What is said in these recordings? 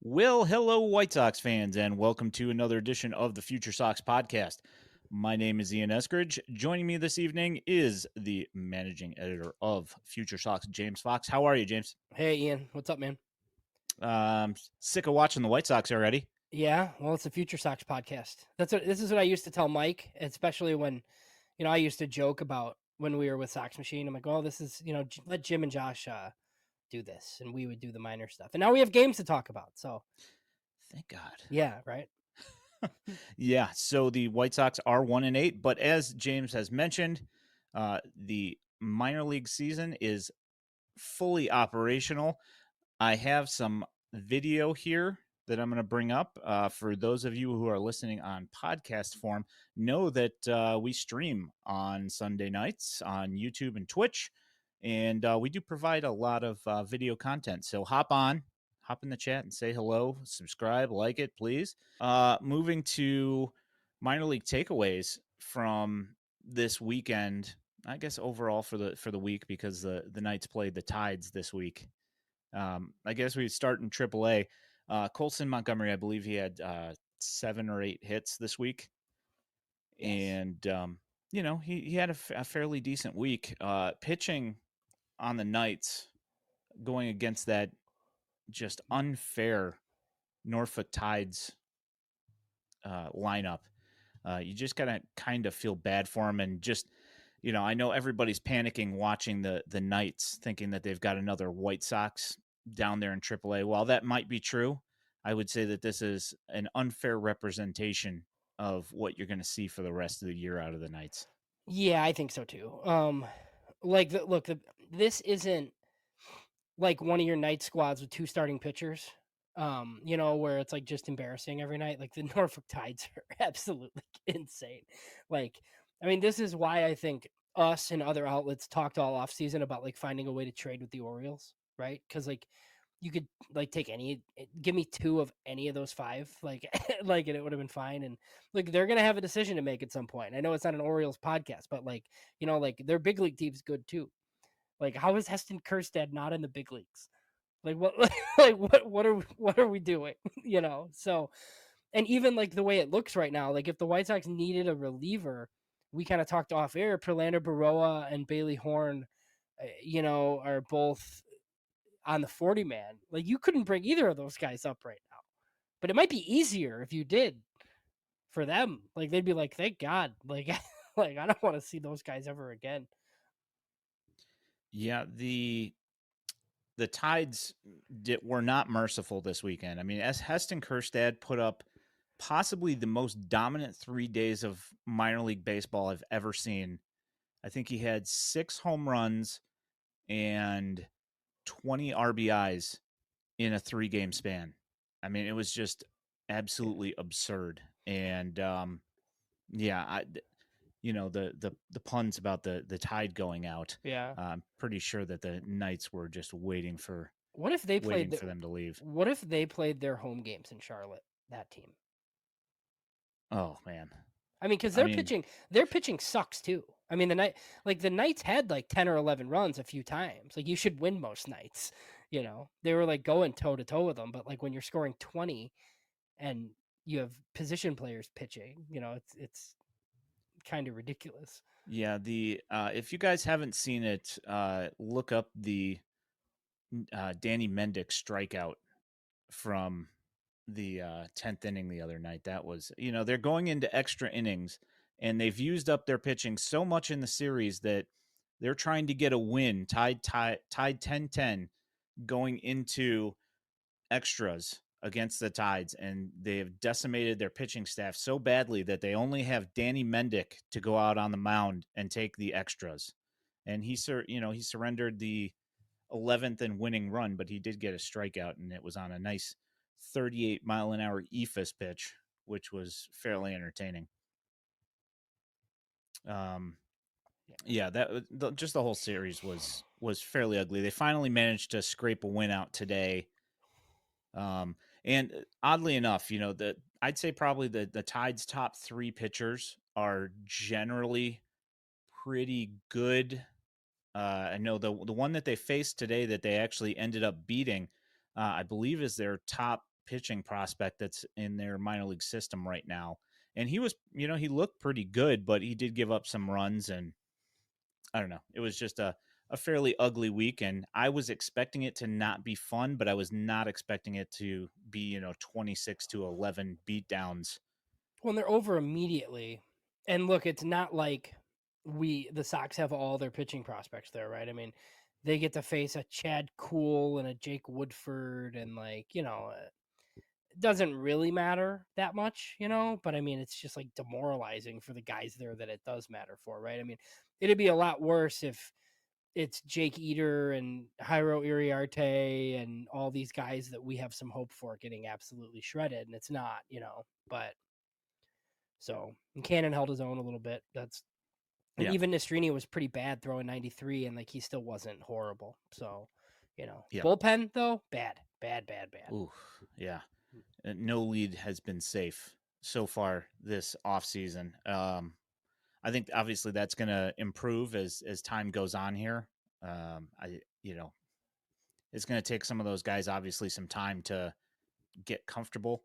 Well, hello, White Sox fans, and welcome to another edition of the FutureSox Podcast. My name is Ian Eskridge. Joining me this evening is the managing editor of FutureSox, James Fox. How are you, James? Hey Ian, what's up, man? Sick of watching the White Sox already. Yeah, well, it's a FutureSox podcast. This is what I used to tell Mike, especially when, I used to joke about when we were with Sox Machine. I'm like, oh, this is, let Jim and Josh do this, and we would do the minor stuff. And now we have games to talk about. So Thank God. yeah, right. Yeah, so the White Sox are 1-8, but as James has mentioned, the minor league season is fully operational. I have some video here that I'm going to bring up. For those of you who are listening on podcast form, know that we stream on Sunday nights on YouTube and Twitch, and we do provide a lot of video content. So hop in the chat and say hello, subscribe, like it, please. Moving to minor league takeaways from this weekend. I guess overall for the week, because the Knights played the Tides this week. I guess we start in AAA. Colson Montgomery, I believe he had 7 or 8 hits this week. Yes. And, he had a fairly decent week. Pitching on the Knights, going against that just unfair Norfolk Tides lineup. You just gotta kind of feel bad for him, and just, I know everybody's panicking watching the Knights, thinking that they've got another White Sox down there in AAA. While that might be true, I would say that this is an unfair representation of what you're going to see for the rest of the year out of the Knights. Yeah, I think so too. This isn't like one of your night squads with 2 starting pitchers. Where it's like just embarrassing every night. Like the Norfolk Tides are absolutely insane. Like, I mean, this is why I think us and other outlets talked all off season about like finding a way to trade with the Orioles, right? Because like you could like give me 2 of any of those 5, like like, and it would have been fine. And like they're gonna have a decision to make at some point. I know it's not an Orioles podcast, but like like their big league team's good too. Like, how is Heston Kjerstad not in the big leagues? Like what like what are we doing? So, and even like the way it looks right now, like if the White Sox needed a reliever, we kind of talked off air, Perlander Baroa and Bailey Horn, are both on the 40 man. Like you couldn't bring either of those guys up right now. But it might be easier if you did for them. Like they'd be like, thank God. Like like I don't want to see those guys ever again. Yeah, the Tides were not merciful this weekend. I mean, as Heston Kjerstad put up possibly the most dominant 3 days of minor league baseball I've ever seen. I think he had 6 home runs and 20 RBIs in a 3-game span. I mean, it was just absolutely absurd. And yeah, the puns about the Tide going out. Yeah. I'm pretty sure that the Knights were just waiting for What if they played them to leave. what if they played their home games in Charlotte, that team? Oh man. I mean, because I mean, their pitching sucks too. I mean, the Knights had like 10 or 11 runs a few times. Like you should win most nights. They were like going toe to toe with them, but like when you're scoring 20 and you have position players pitching, it's kind of ridiculous. yeah, the if you guys haven't seen it, look up the Danny Mendick strikeout from the 10th inning the other night. That was, they're going into extra innings, and they've used up their pitching so much in the series that they're trying to get a win, tied 10-10 going into extras against the Tides, and they have decimated their pitching staff so badly that they only have Danny Mendick to go out on the mound and take the extras. And he surrendered the 11th and winning run, but he did get a strikeout, and it was on a nice 38-mile-an-hour ephus pitch, which was fairly entertaining. Yeah, just the whole series was fairly ugly. They finally managed to scrape a win out today. And oddly enough, I'd say probably the Tide's top 3 pitchers are generally pretty good. I know the one that they faced today that they actually ended up beating, I believe is their top pitching prospect that's in their minor league system right now. And he was, he looked pretty good, but he did give up some runs, and I don't know. It was just a fairly ugly week, and I was expecting it to not be fun, but I was not expecting it to be, 26-11 beatdowns. Well, they're over immediately. And look, it's not like the Sox have all their pitching prospects there, right? I mean, they get to face a Chad Kuhl and a Jake Woodford, and it doesn't really matter that much, but I mean, it's just like demoralizing for the guys there that it does matter for, right? I mean, it'd be a lot worse if it's Jake Eder and Jairo Iriarte and all these guys that we have some hope for getting absolutely shredded, and it's not, but so Cannon held his own a little bit. And Yeah. even Nastrini was pretty bad throwing 93, and like he still wasn't horrible. So, Yeah. bullpen though, bad. Ooh, yeah. No lead has been safe so far this offseason. I think obviously that's going to improve as time goes on here. I it's going to take some of those guys obviously some time to get comfortable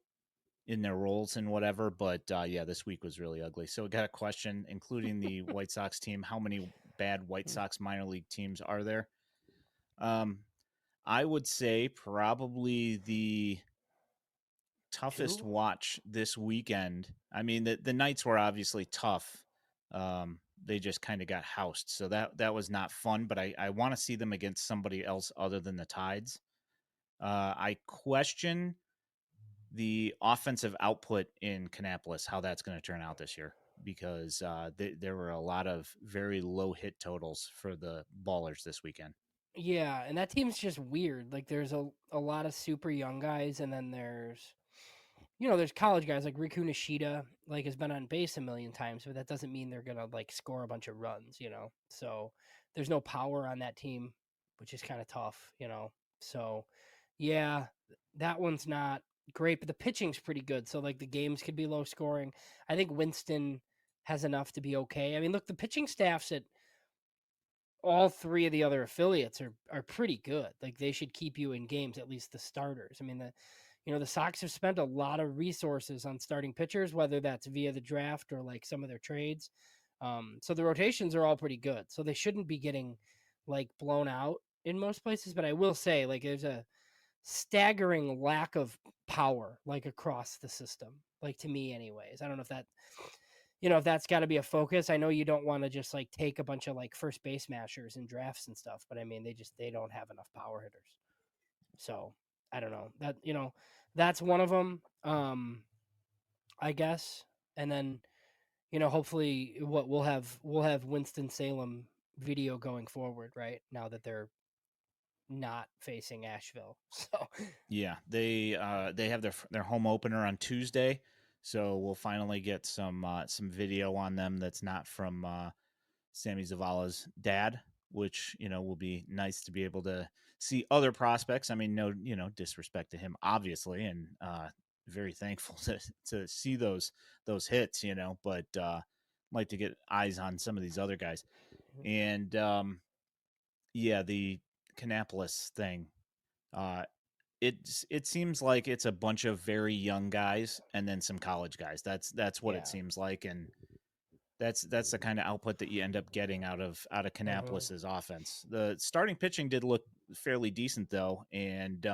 in their roles and whatever. But yeah, this week was really ugly. So we got a question, including the White Sox team. How many bad White Sox minor league teams are there? I would say probably the toughest 2? watch this weekend. I mean, the Knights were obviously tough. They just kind of got housed, so that was not fun. But I want to see them against somebody else other than the Tides. I question the offensive output in Kannapolis, how that's going to turn out this year, because there were a lot of very low hit totals for the Ballers this weekend. Yeah, and that team's just weird. Like there's a lot of super young guys, and then there's college guys like Riku Nishida, like has been on base a million times, but that doesn't mean they're gonna like score a bunch of runs. So there's no power on that team, which is kind of tough. So yeah, that one's not great, but the pitching's pretty good. So like the games could be low scoring. I think Winston has enough to be okay. I mean, look, the pitching staffs at all three of the other affiliates are pretty good. Like they should keep you in games, at least the starters. I mean, the Sox have spent a lot of resources on starting pitchers, whether that's via the draft or like some of their trades. So the rotations are all pretty good. So they shouldn't be getting like blown out in most places. But I will say, like, there's a staggering lack of power like across the system. Like to me, anyways. I don't know if that's got to be a focus. I know you don't want to just like take a bunch of like first base mashers in drafts and stuff, but I mean they don't have enough power hitters. So I don't know that's one of them. I guess, and then hopefully what we'll have Winston Salem video going forward, right now that they're not facing Asheville. So Yeah, they have their home opener on Tuesday, so we'll finally get some video on them that's not from Sammy Zavala's dad, which will be nice to be able to see other prospects. I mean, no disrespect to him, obviously, and very thankful to see those hits, but like to get eyes on some of these other guys. And yeah, the Kannapolis thing. Uh, it seems like it's a bunch of very young guys and then some college guys. That's what it yeah. seems like, and that's the kind of output that you end up getting out of Kannapolis's offense. The starting pitching did look fairly decent though, and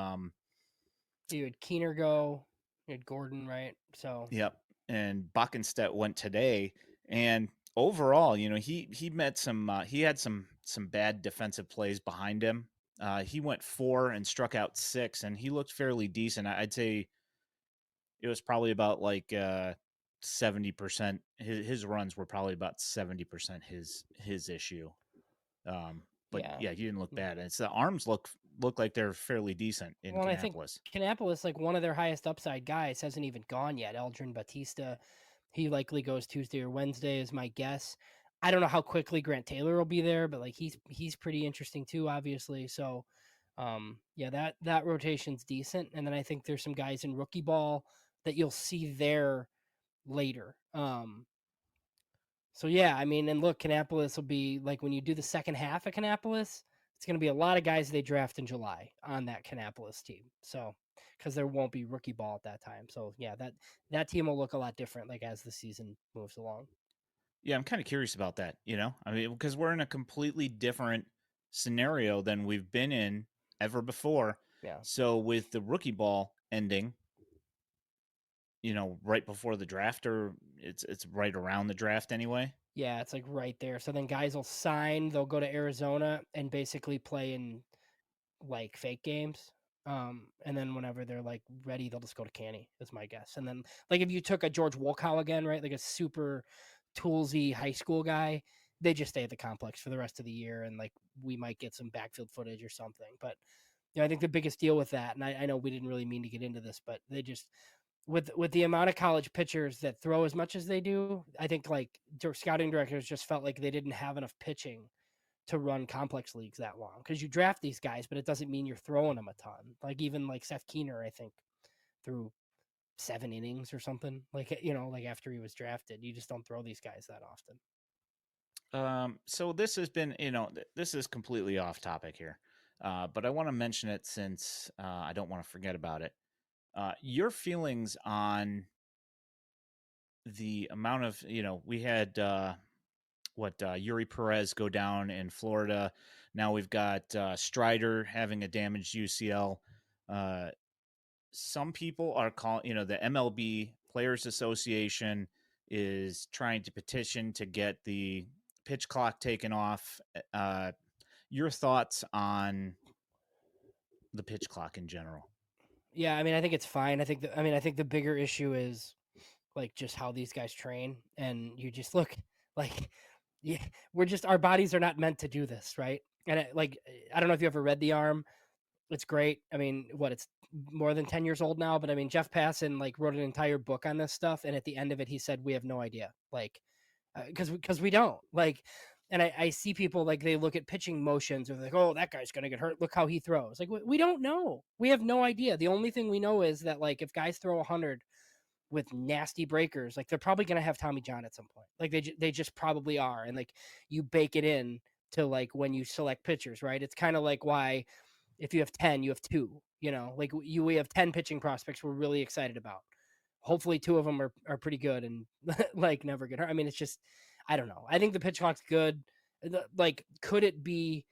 You had Keener go, you had Gordon, right? So yep, and Buckenstedt went today, and overall, he met some he had some bad defensive plays behind him. He went 4 and struck out 6, and he looked fairly decent. I'd say it was probably about like 70%. His runs were probably about 70% his issue. But yeah. yeah, he didn't look bad. And it's the arms look like they're fairly decent in Well, and I think Kannapolis. Kannapolis, like one of their highest upside guys, hasn't even gone yet. Eldrin Batista, he likely goes Tuesday or Wednesday, is my guess. I don't know how quickly Grant Taylor will be there, but like he's pretty interesting too, obviously. So, yeah, that rotation's decent. And then I think there's some guys in rookie ball that you'll see there later. So yeah, I mean, and look, Kannapolis will be like when you do the second half of Kannapolis, it's going to be a lot of guys they draft in July on that Kannapolis team. So because there won't be rookie ball at that time. So yeah, that team will look a lot different like as the season moves along. Yeah, I'm kind of curious about that, I mean, because we're in a completely different scenario than we've been in ever before. Yeah. So with the rookie ball ending, right before the draft, or it's right around the draft anyway. Yeah, it's like right there. So then guys will sign, they'll go to Arizona and basically play in like fake games. And then whenever they're like ready, they'll just go to Canny, is my guess. And then like if you took a George Wolkow again, right? Like a super toolsy high school guy, they just stay at the complex for the rest of the year and like we might get some backfield footage or something. But I think the biggest deal with that, and I know we didn't really mean to get into this, but they just with the amount of college pitchers that throw as much as they do, I think like scouting directors just felt like they didn't have enough pitching to run complex leagues that long because you draft these guys, but it doesn't mean you're throwing them a ton. Like even like Seth Keener, I think threw 7 innings or something. Like like after he was drafted, you just don't throw these guys that often. So this has been, this is completely off topic here, but I want to mention it since I don't want to forget about it. Your feelings on the amount of, we had Yuri Perez go down in Florida. Now we've got Strider having a damaged UCL. Some people are calling, the MLB Players Association is trying to petition to get the pitch clock taken off. Your thoughts on the pitch clock in general? Yeah, I mean, I think it's fine. I think the bigger issue is like just how these guys train, and you just look like, yeah, our bodies are not meant to do this, right? And I don't know if you ever read The Arm. It's great. I mean, it's more than 10 years old now, but I mean, Jeff Passan like wrote an entire book on this stuff. And at the end of it, he said, we have no idea. Like, because we don't like, and I see people like they look at pitching motions or like, oh, that guy's going to get hurt. Look how he throws. Like, we don't know. We have no idea. The only thing we know is that like, if guys throw 100 with nasty breakers, like they're probably going to have Tommy John at some point. Like they just probably are. And like you bake it in to like when you select pitchers, right? It's kind of like why, if you have 10, you have two, like we have 10 pitching prospects we're really excited about. Hopefully 2 of them are pretty good and like never get hurt. I mean, it's just, I don't know. I think the pitch clock's good. Like, could it be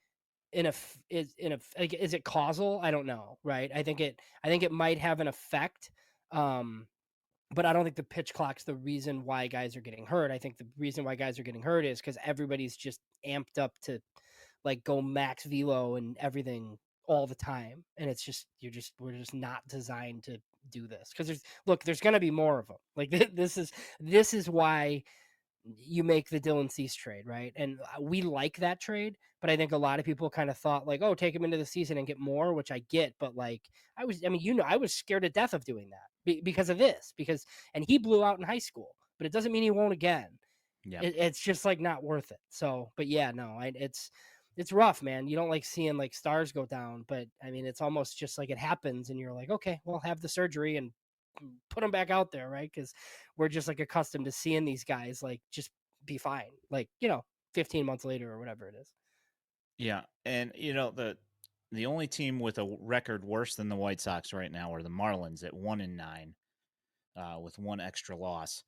is it causal? I don't know. Right. I think it might have an effect. But I don't think the pitch clock's the reason why guys are getting hurt. I think the reason why guys are getting hurt is because everybody's just amped up to like go max velo and everything all the time, and it's just we're just not designed to do this because there's going to be more of them. Like this is why you make the Dylan Cease trade, right? And we like that trade, but I think a lot of people kind of thought like, oh, take him into the season and get more, which I get, but like I was scared to death of doing that because of this, and he blew out in high school, but it doesn't mean he won't again. Yeah. It's just like not worth it. So, but yeah, no, it's rough, man. You don't like seeing like stars go down, but I mean, it's almost just like it happens and you're like, okay, well, have the surgery and put them back out there, right? Because we're just like accustomed to seeing these guys like just be fine, like 15 months later or whatever it is. Yeah, and the only team with a record worse than the White Sox right now are the Marlins at 1-9, with one extra loss.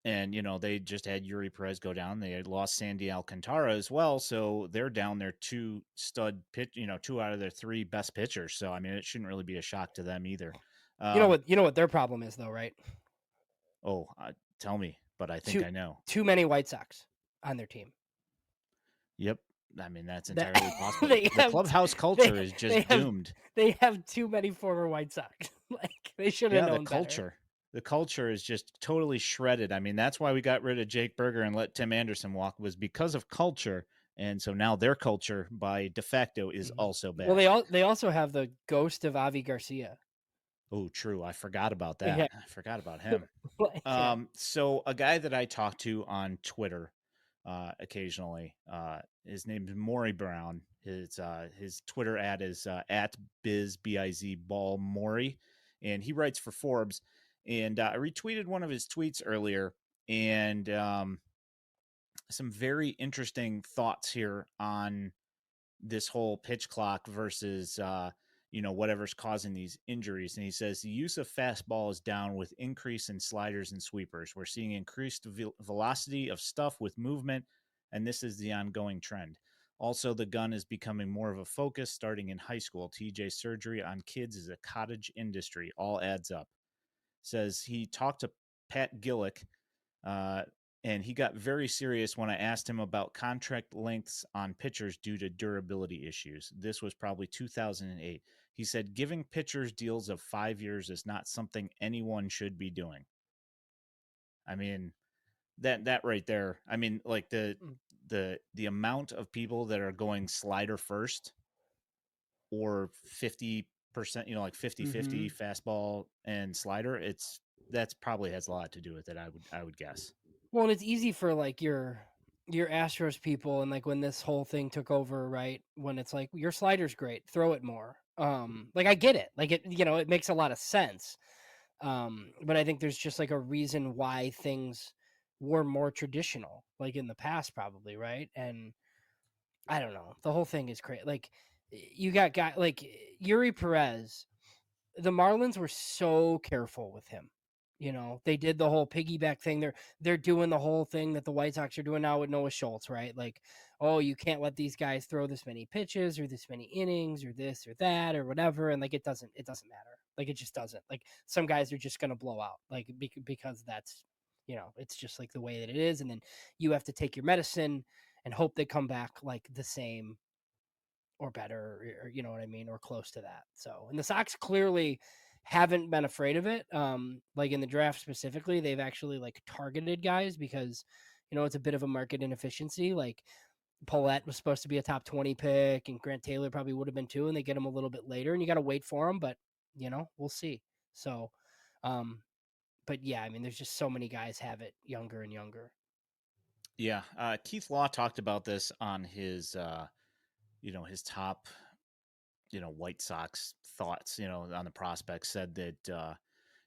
And they just had Yuri Perez go down. They had lost Sandy Alcantara as well, so they're down their 2 stud pitch, 2 out of their 3 best pitchers. So I mean, it shouldn't really be a shock to them either. You know what their problem is though, right? Oh, tell me, but I think Too I know. too many White Sox on their team. Yep, I mean that's That entirely possible. they The have clubhouse culture is just doomed. they have too many former White Sox. Like they should have Yeah, the known better. culture. The culture is just totally shredded. I mean, that's why we got rid of Jake Berger and let Tim Anderson walk, was because of culture. And so now their culture by de facto is also bad. Well, they also have the ghost of Avi Garcia. Oh, true. I forgot about that. Yeah. I forgot about him. Yeah. So a guy that I talk to on Twitter occasionally, his name is Maury Brown. His Twitter ad is at biz ball Maury, and he writes for Forbes. And I retweeted one of his tweets earlier, and some very interesting thoughts here on this whole pitch clock versus whatever's causing these injuries. And he says the use of fastball is down with increase in sliders and sweepers. We're seeing increased velocity of stuff with movement, and this is the ongoing trend. Also, the gun is becoming more of a focus starting in high school. TJ's surgery on kids is a cottage industry. All adds up. Says he talked to Pat Gillick, uh, and he got very serious when I asked him about contract lengths on pitchers due to durability issues. This was probably 2008. He said giving pitchers deals of 5 years is not something anyone should be doing. I mean, that right there. I mean, like the amount of people that are going slider first or 50%, like 50-50 fastball and slider, that's probably has a lot to do with it, I would guess. Well, and it's easy for like your Astros people, and like when this whole thing took over, right? When it's like your slider's great, throw it more. Like I get it, like it makes a lot of sense. But I think there's just like a reason why things were more traditional, like in the past, probably, right? And I don't know, the whole thing is crazy. Like you got guy like Yuri Perez, the Marlins were so careful with him. They did the whole piggyback thing. They're doing the whole thing that the White Sox are doing now with Noah Schultz, right? Like, oh, you can't let these guys throw this many pitches or this many innings or this or that or whatever. And like, it doesn't matter. Like, it just doesn't. Like, some guys are just gonna blow out, like because that's it's just like the way that it is. And then you have to take your medicine and hope they come back like the same or better, or you know what I mean, or close to that. So, and the Sox clearly haven't been afraid of it. Like in the draft specifically, they've actually like targeted guys because it's a bit of a market inefficiency. Like Paulette was supposed to be a top 20 pick, and Grant Taylor probably would have been too, and they get him a little bit later, and you got to wait for him. But we'll see. So, but yeah, I mean, there's just so many guys have it younger and younger. Yeah, Keith Law talked about this on his his top White Sox thoughts on the prospects. Said that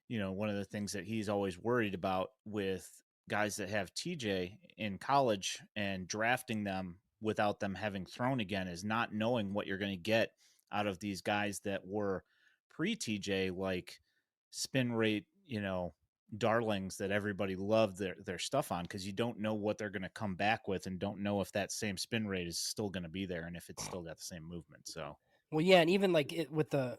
one of the things that he's always worried about with guys that have TJ in college and drafting them without them having thrown again is not knowing what you're going to get out of these guys that were pre TJ, like spin rate darlings that everybody loved their stuff on, because you don't know what they're going to come back with and don't know if that same spin rate is still going to be there and if it's still got the same movement. So well, yeah, and even like it with the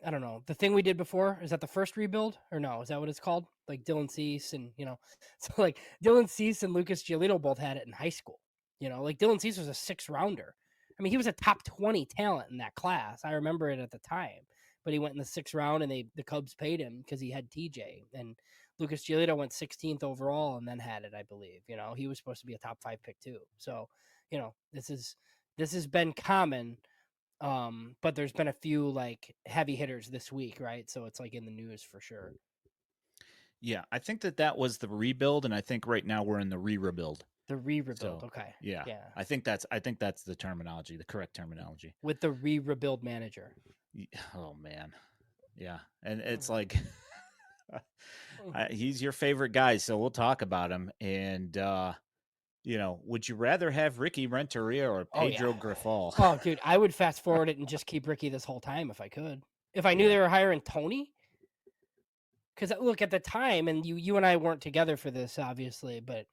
I don't know, the thing we did before, is that the first rebuild or no? Is that what it's called? Like Dylan Cease and so like Dylan Cease and Lucas Giolito both had it in high school. Like Dylan Cease was a 6th rounder. I mean, he was a top 20 talent in that class. I remember it at the time, but he went in the 6th round, and the Cubs paid him because he had TJ. And Lucas Giolito went 16th overall and then had it, I believe. He was supposed to be a top 5 pick too. So this has been common. But there's been a few like heavy hitters this week, right? So it's like in the news for sure. Yeah, I think that was the rebuild, and I think right now we're in the re-rebuild. The rebuild, So, okay. Yeah. I think that's the terminology, the correct terminology. With the rebuild manager. Oh man, yeah, and it's like he's your favorite guy, so we'll talk about him. And would you rather have Ricky Renteria or Pedro Grifol? Oh, dude, I would fast forward it and just keep Ricky this whole time if I could. If I knew they were hiring Tony. Because look, at the time, and you and I weren't together for this, obviously, but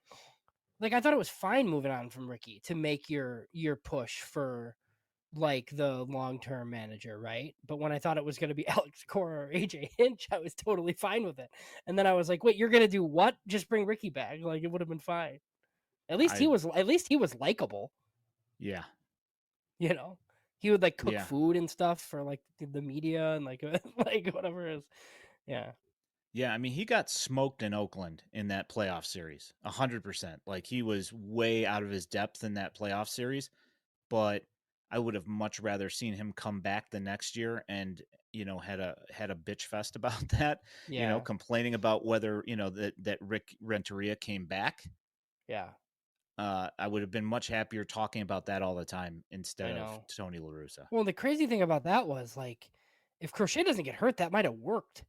like I thought it was fine moving on from Ricky to make your push for like the long-term manager, right? But when I thought it was going to be Alex Cora or AJ Hinch, I was totally fine with it. And then I was like, wait, you're going to do what? Just bring Ricky back? Like, it would have been fine. At least he was likable. Yeah. He would like cook food and stuff for like the media and like like whatever it is. Yeah. Yeah, I mean, he got smoked in Oakland in that playoff series, 100%. Like, he was way out of his depth in that playoff series, but I would have much rather seen him come back the next year and had a bitch fest about that. Yeah. Complaining about whether that Rick Renteria came back. Yeah. I would have been much happier talking about that all the time instead of Tony La Russa. Well, the crazy thing about that was like, if Crochet doesn't get hurt, that might have worked.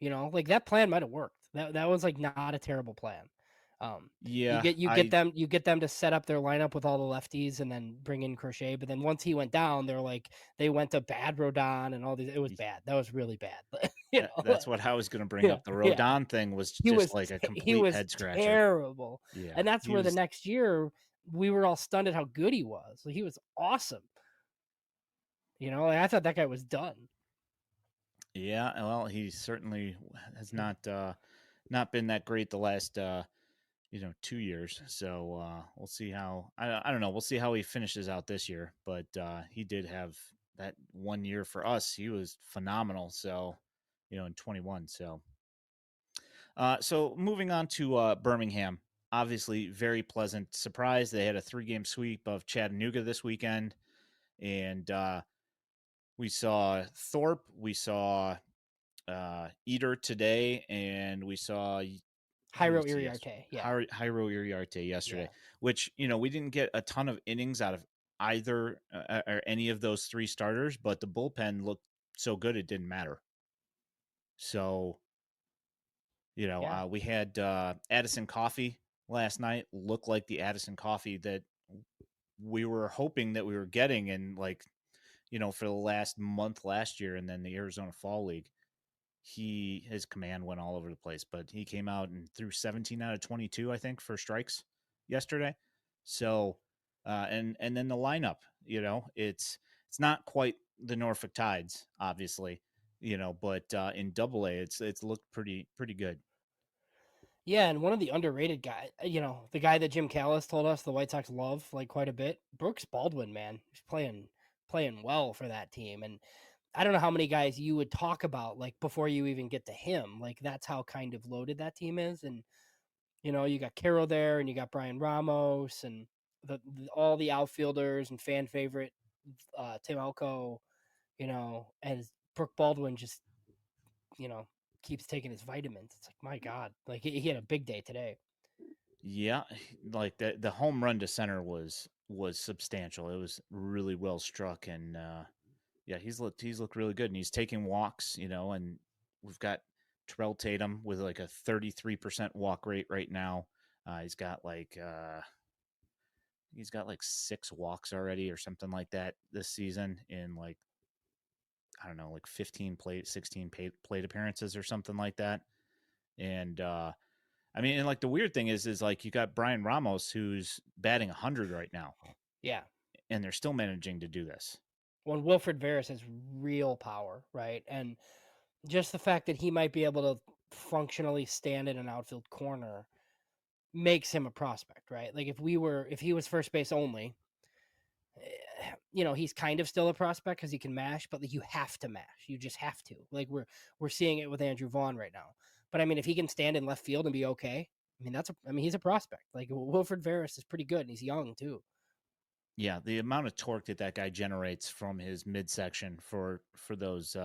Like that plan might have worked. That was like not a terrible plan. You Yeah, get them to set up their lineup with all the lefties and then bring in Crochet. But then once he went down, they went to bad Rodon and all these. It was bad. That was really bad. that's what I was going to bring Yeah, up. The yeah. Rodon thing was He just was like a he complete was head scratcher. terrible, Yeah, and that's he where the was. next year we were all stunned at how good he was. Like, he was awesome. Like, I thought that guy was done. Yeah, well, he certainly has not been that great the last 2 years. So we'll see how I don't know. We'll see how he finishes out this year. But he did have that 1 year for us. He was phenomenal. So in 21. So moving on to Birmingham. Obviously, very pleasant surprise. They had a 3-game sweep of Chattanooga this weekend, and we saw Thorpe, we saw Eder today, and we saw who Jairo was it yesterday? Iriarte, yeah, Jairo Iriarte yesterday, yeah, which we didn't get a ton of innings out of either or any of those 3 starters, but the bullpen looked so good it didn't matter. So yeah. we had Addison Coffee last night look like the Addison Coffee that we were hoping that we were getting, and for the last month last year, and then the Arizona Fall League. His command went all over the place, but he came out and threw 17 out of 22, I think, for strikes yesterday. So, and then the lineup, it's not quite the Norfolk Tides, obviously, but in Double A, it's looked pretty good. Yeah, and one of the underrated guys, the guy that Jim Callis told us the White Sox love like quite a bit, Brooks Baldwin, man, he's playing well for that team. And I don't know how many guys you would talk about like before you even get to him. Like, that's how kind of loaded that team is. And you got Carroll there, and you got Brian Ramos, and all the outfielders and fan favorite Tim Elko, and Brooke Baldwin just you know keeps taking his vitamins. It's like, my God, like he had a big day today. Yeah, like the home run to center was substantial. It was really well struck, and yeah, he's looked really good, and he's taking walks, and we've got Terrell Tatum with like a 33% walk rate right now. He's got like 6 walks already or something like that this season in like I don't know, like 16 plate appearances or something like that. And I mean, and like the weird thing is like you got Brian Ramos who's batting 100 right now, Yeah. and they're still managing to do this. When Wilfred Veras has real power, right? And just the fact that he might be able to functionally stand in an outfield corner makes him a prospect, right? Like, if he was first base only, he's kind of still a prospect because he can mash, but like, you have to mash. You just have to. Like, we're seeing it with Andrew Vaughn right now. But I mean, if he can stand in left field and be okay, I mean, he's a prospect. Like, Wilfred Veras is pretty good, and he's young too. Yeah, the amount of torque that guy generates from his midsection for those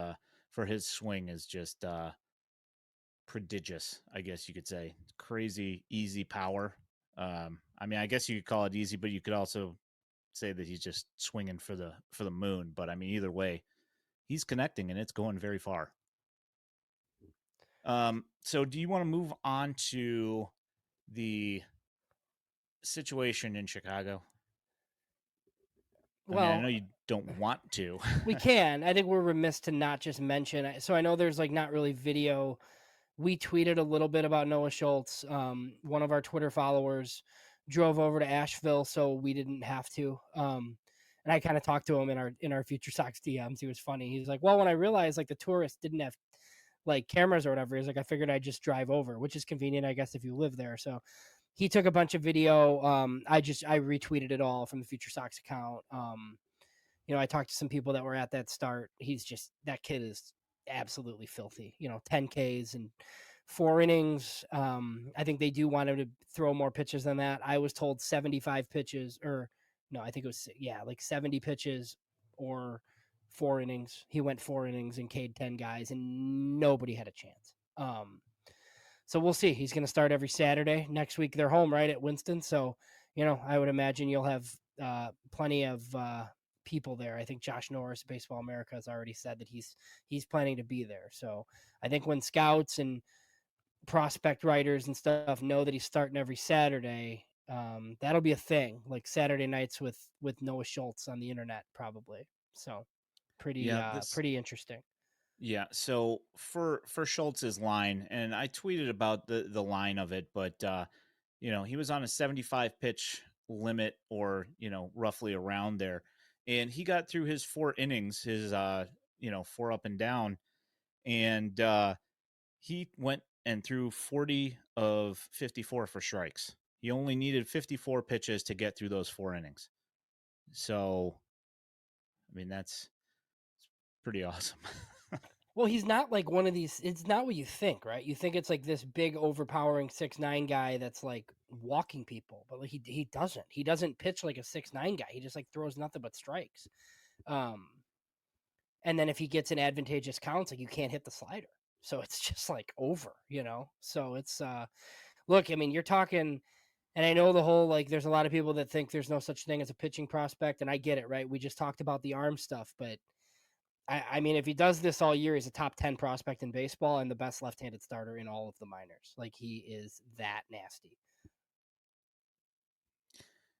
for his swing is just prodigious, I guess you could say. Crazy easy power. I mean, I guess you could call it easy, but you could also say that he's just swinging for the moon. But I mean, either way, he's connecting and it's going very far. So do you want to move on to the situation in Chicago? I mean, I know Well, you don't want to. we can. I think we're remiss to not just mention. So I know there's like not really video. We tweeted a little bit about Noah Schultz. One of our Twitter followers drove over to Asheville, so we didn't have to. And I kind of talked to him in our FutureSox DMs. He was funny. He's like, "Well, when I realized like the tourists didn't have like cameras or whatever, he's like, I figured I'd just drive over, which is convenient, I guess, if you live there." So he took a bunch of video. I retweeted it all from the FutureSox account. I talked to some people that were at that start. That kid is absolutely filthy. 10 Ks and 4 innings. I think they do want him to throw more pitches than that. I was told 75 pitches, or no, I think it was, like 70 pitches or 4 innings. He went 4 innings and K'd 10 guys, and nobody had a chance. So we'll see. He's going to start every Saturday. Next week they're home right at Winston. So, I would imagine you'll have plenty of people there. I think Josh Norris, Baseball America, has already said that he's planning to be there. So I think when scouts and prospect writers and stuff know that he's starting every Saturday. That'll be a thing, like Saturday nights with Noah Schultz on the internet, probably. So Yeah, this pretty interesting. yeah, so for Schultz's line, and I tweeted about the line of it, but he was on a 75 pitch limit, or roughly around there, and he got through his 4 innings, his 4 up and down, and he went and threw 40 of 54 for strikes. He only needed 54 pitches to get through those 4 innings. So, I mean, that's pretty awesome. Well, he's not like one of these. It's not what you think, right? You think it's like this big, overpowering 6'9" guy that's like walking people, but like he doesn't. He doesn't pitch like a 6'9" guy. He just like throws nothing but strikes. And then if he gets an advantageous counts, like you can't hit the slider, so it's just like over, So it's look. I mean, you're talking. And I know the whole, like, there's a lot of people that think there's no such thing as a pitching prospect, and I get it, right? We just talked about the arm stuff, but I mean, if he does this all year, he's a top 10 prospect in baseball and the best left-handed starter in all of the minors. Like, he is that nasty.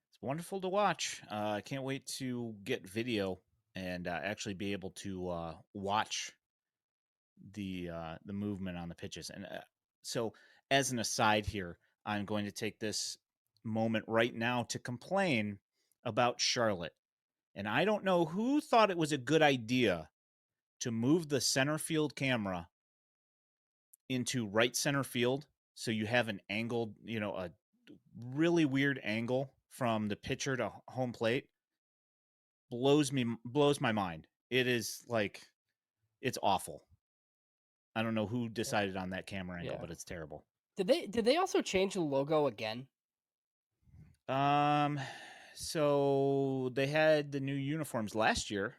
It's wonderful to watch. I can't wait to get video and actually be able to watch the movement on the pitches. And so, as an aside here, I'm going to take this moment right now to complain about Charlotte. And I don't know who thought it was a good idea to move the center field camera into right center field, so you have an angled, a really weird angle from the pitcher to home plate. Blows my mind. It is like, it's awful. I don't know who decided on that camera angle, but it's terrible. Did they also change the logo again? So they had the new uniforms last year.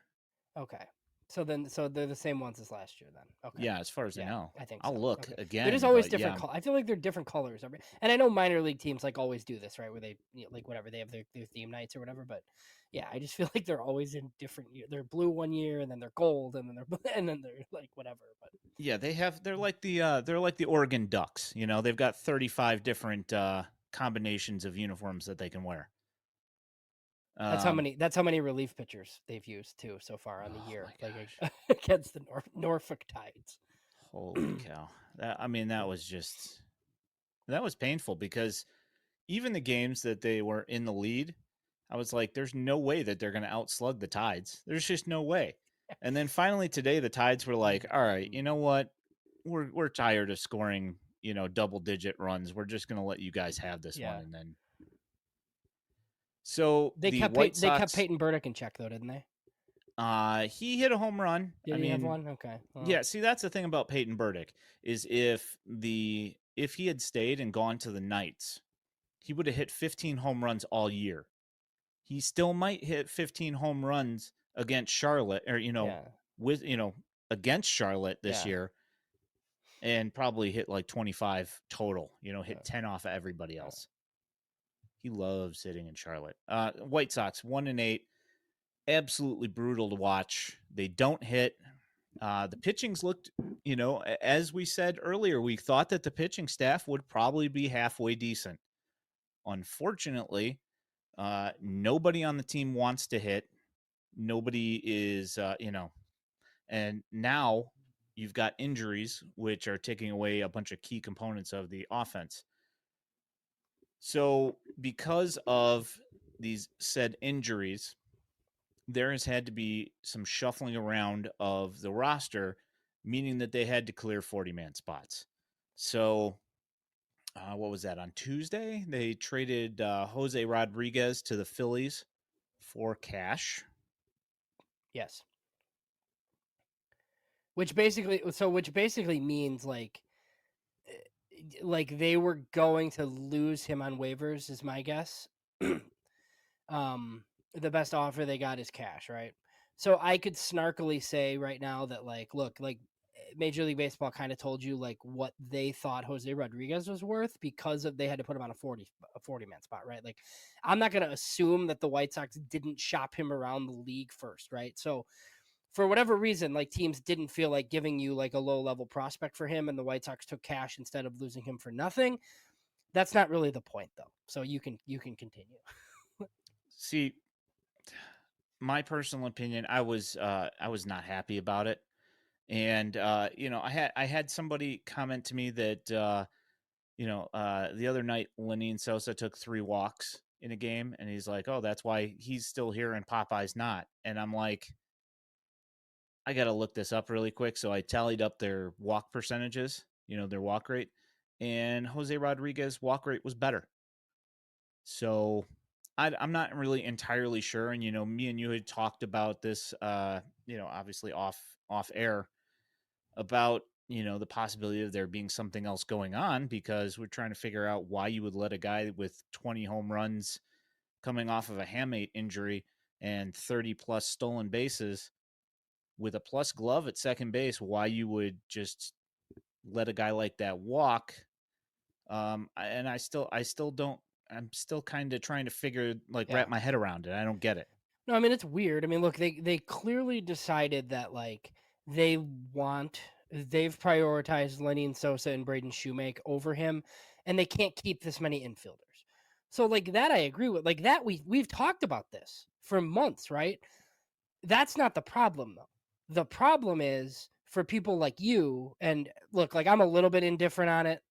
Okay. So they're the same ones as last year then. Okay. Yeah, as far as I know. I think I'll so. look again. They're just always different. I feel like they're different colors. And I know minor league teams like always do this, right? Where they like whatever, they have their theme nights or whatever. But yeah, I just feel like they're always in different. They're blue one year, and then they're gold, and then they're like whatever. But yeah, they're like the Oregon Ducks. They've got 35 different combinations of uniforms that they can wear. That's how many relief pitchers they've used too so far on the year, like against the Norfolk Tides. Holy cow! That was painful, because even the games that they were in the lead, I was like, "There's no way that they're going to outslug the Tides. There's just no way." And then finally today, the Tides were like, "All right, you know what? We're tired of scoring, double-digit runs. We're just going to let you guys have this one." And then, so they kept Peyton Burdick in check though, didn't they? He hit a home run. Did he have one? Okay. Well, yeah. See, that's the thing about Peyton Burdick, is if he had stayed and gone to the Knights, he would have hit 15 home runs all year. He still might hit 15 home runs against Charlotte, or with against Charlotte this year, and probably hit like 25 total. Hit 10 off of everybody else. He loves hitting in Charlotte. White Sox 1-8, absolutely brutal to watch. They don't hit. The pitching's looked, as we said earlier, we thought that the pitching staff would probably be halfway decent. Unfortunately, nobody on the team wants to hit. Nobody is, and now you've got injuries, which are taking away a bunch of key components of the offense. So because of these said injuries, there has had to be some shuffling around of the roster, meaning that they had to clear 40-man spots. So what was that? On Tuesday, they traded Jose Rodriguez to the Phillies for cash. Yes. Which basically means like they were going to lose him on waivers, is my guess. The best offer they got is cash, right? So I could snarkily say right now that look, Major League Baseball kind of told you like what they thought Jose Rodriguez was worth because they had to put him on a 40-man spot, right? Like, I'm not going to assume that the White Sox didn't shop him around the league first, right? So for whatever reason, like teams didn't feel like giving you like a low level prospect for him, and the White Sox took cash instead of losing him for nothing. That's not really the point, though. So you can continue. See, my personal opinion, I was not happy about it. And I had somebody comment to me that the other night Lenine Sosa took 3 walks in a game, and he's like, "Oh, that's why he's still here and Popeye's not." And I'm like, I got to look this up really quick. So I tallied up their walk percentages, their walk rate, and Jose Rodriguez walk rate was better. So I'm not really entirely sure. And, me and you had talked about this, obviously off air about, the possibility of there being something else going on, because we're trying to figure out why you would let a guy with 20 home runs coming off of a hamate injury and 30 plus stolen bases with a plus glove at second base, why you would just let a guy like that walk. And I still don't. I'm still kind of trying to wrap my head around it. I don't get it. No, I mean it's weird. I mean, look, they clearly decided that like they've prioritized Lenny and Sosa and Braden Shoemake over him, and they can't keep this many infielders. So like that I agree with. Like that we've talked about this for months, right? That's not the problem though. The problem is for people like you, and look, like I'm a little bit indifferent on it.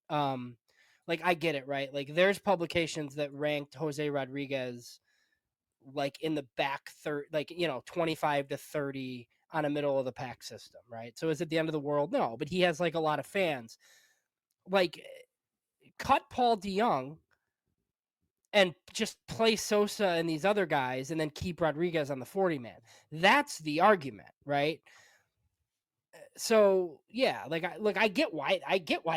Like I get it, right? Like there's publications that ranked Jose Rodriguez like in the back third, like 25 to 30 on a middle of the pack system, right? So is it the end of the world? No, but he has like a lot of fans. Like cut Paul DeYoung and just play Sosa and these other guys and then keep Rodriguez on the 40 man. That's the argument, right? So yeah, like I get why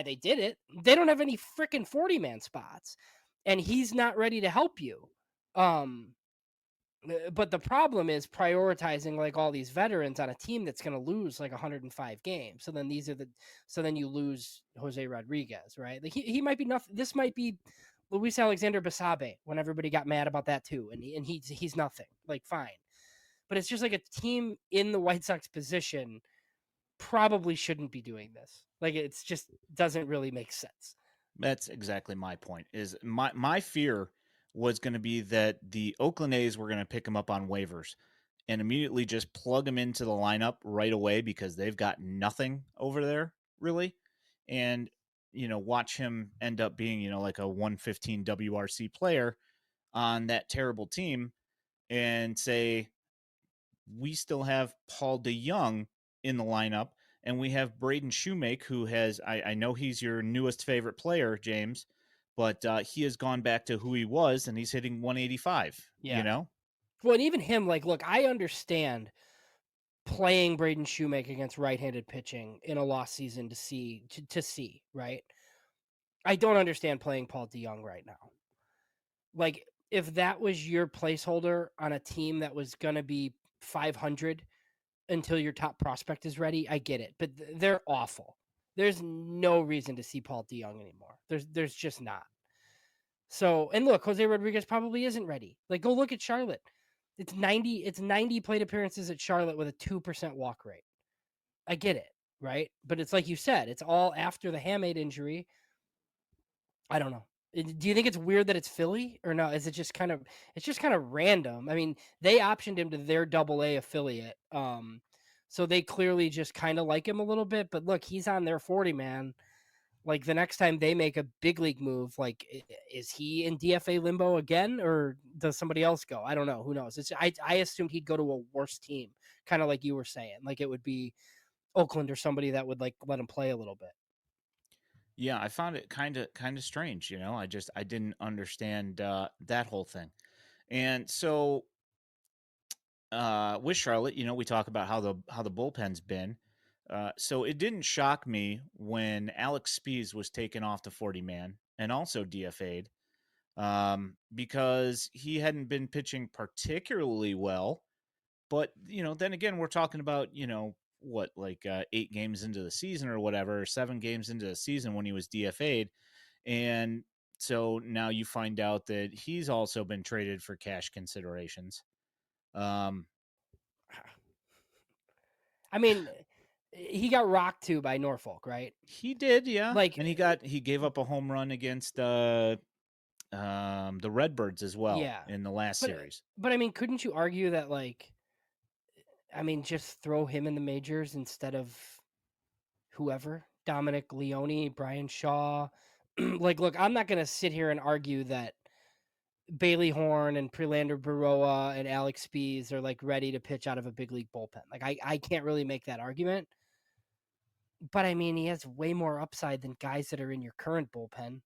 they did it. They don't have any freaking 40 man spots, and he's not ready to help you. But the problem is prioritizing like all these veterans on a team that's going to lose like 105 games. So then you lose Jose Rodriguez, right? Like he might be nothing. This might be Luis Alexander Basabe when everybody got mad about that too, and he's nothing. Like fine, but it's just like a team in the White Sox position probably shouldn't be doing this. Like it's just doesn't really make sense. That's exactly my point. Is my fear was going to be that the Oakland A's were going to pick him up on waivers and immediately just plug him into the lineup right away, because they've got nothing over there really, and watch him end up being like a 115 WRC player on that terrible team, and say, we still have Paul DeYoung in the lineup, and we have Braden Shoemake, who has, I know he's your newest favorite player, James, but he has gone back to who he was, and he's hitting 185. Yeah. Well, and even him, like, look, I understand playing Braden Shoemake against right-handed pitching in a lost season to see, right? I don't understand playing Paul DeYoung right now. Like, if that was your placeholder on a team that was going to be 500 until your top prospect is ready, I get it. But they're awful. There's no reason to see Paul DeYoung anymore. There's just not. So, and look, Jose Rodriguez probably isn't ready. Like, go look at Charlotte. It's 90 plate appearances at Charlotte with a 2% walk rate. I get it, right? But it's like you said, it's all after the hamate injury. I don't know. Do you think it's weird that it's Philly or no? Is it just kind of random? I mean, they optioned him to their AA affiliate. So they clearly just kind of like him a little bit, but look, he's on their 40 man. Like the next time they make a big league move, like is he in DFA limbo again, or does somebody else go? I don't know. Who knows? I assumed he'd go to a worse team, kind of like you were saying. Like it would be Oakland or somebody that would like let him play a little bit. Yeah, I found it kind of strange. I didn't understand that whole thing, and so with Charlotte, we talk about how the bullpen's been. So it didn't shock me when Alex Speas was taken off the 40 man and also DFA'd, because he hadn't been pitching particularly well. But then again, we're talking about what, like 8 games into the season or whatever, 7 games into the season when he was DFA'd, and so now you find out that he's also been traded for cash considerations. Um, I mean, he got rocked too by Norfolk, right? He did, yeah. Like, And he gave up a home run against the Redbirds as well yeah, in the last but series. I mean, couldn't you argue that like, I mean, just throw him in the majors instead of whoever, Dominic Leone, Brian Shaw. Like, look, I'm not gonna sit here and argue that Bailey Horn and Prelander Baroa and Alex Speas are like ready to pitch out of a big league bullpen. Like, I can't really make that argument. But I mean, he has way more upside than guys that are in your current bullpen.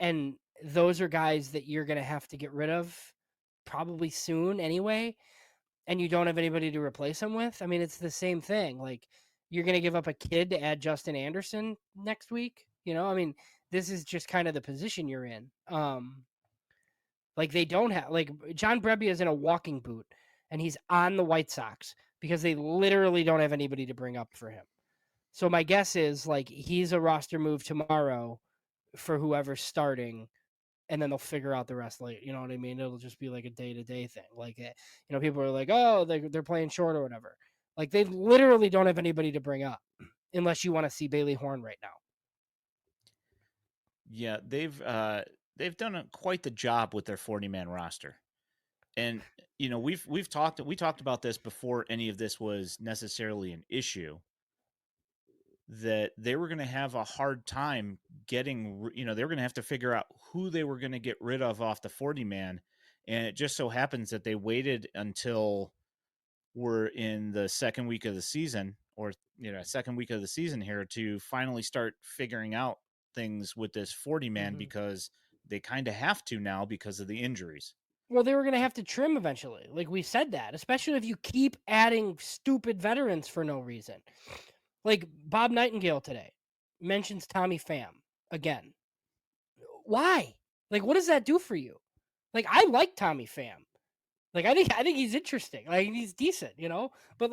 And those are guys that you're going to have to get rid of probably soon anyway. And you don't have anybody to replace him with. I mean, it's the same thing. Like, you're going to give up a kid to add Justin Anderson next week. You know, I mean, this is just kind of the position you're in. Like, they don't have, like, John Brebbia is in a walking boot and he's on the White Sox because they literally don't have anybody to bring up for him. So my guess is like he's a roster move tomorrow for whoever's starting, and then they'll figure out the rest later. You know what I mean? It'll just be like a day-to-day thing. Like, people are like, oh, they're playing short or whatever. Like, they literally don't have anybody to bring up unless you want to see Bailey Horn right now. Yeah, they've done quite the job with their 40-man roster. And we talked about this before any of this was necessarily an issue, that they were going to have a hard time getting, they were going to have to figure out who they were going to get rid of off the 40-man. And it just so happens that they waited until we're in the second week of the season, or second week of the season here, to finally start figuring out things with this 40-man, because they kind of have to now because of the injuries. Well, they were going to have to trim eventually. Like, we said that, especially if you keep adding stupid veterans for no reason. Like, Bob Nightingale today mentions Tommy Pham again. Why? Like, what does that do for you? Like, I like Tommy Pham. Like, I think he's interesting. Like, he's decent, But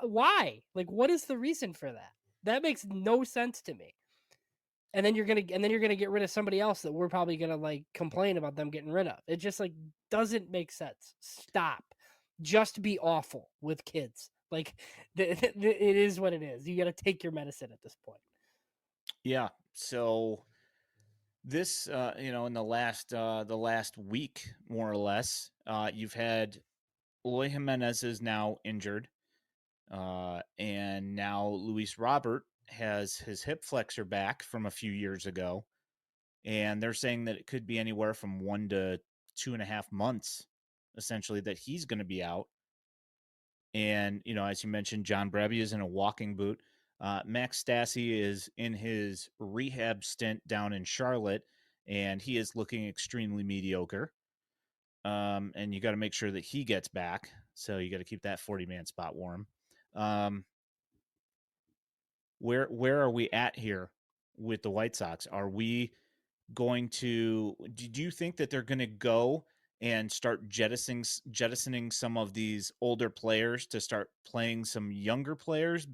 why? Like, what is the reason for that? That makes no sense to me. And then you're gonna get rid of somebody else that we're probably gonna like complain about them getting rid of. It just like doesn't make sense. Stop. Just be awful with kids. Like, it is what it is. You got to take your medicine at this point. Yeah. So this, in the last week, more or less, you've had Eloy Jimenez is now injured, and now Luis Robert has his hip flexor back from a few years ago, and they're saying that it could be anywhere from 1 to 2.5 months, essentially, that he's going to be out. And as you mentioned, John Brebbia is in a walking boot. Max Stassi is in his rehab stint down in Charlotte, and he is looking extremely mediocre. And you got to make sure that he gets back. So you got to keep that 40-man spot warm. Where are we at here with the White Sox? Are we going to? Do you think that they're going to go and start jettisoning some of these older players to start playing some younger players,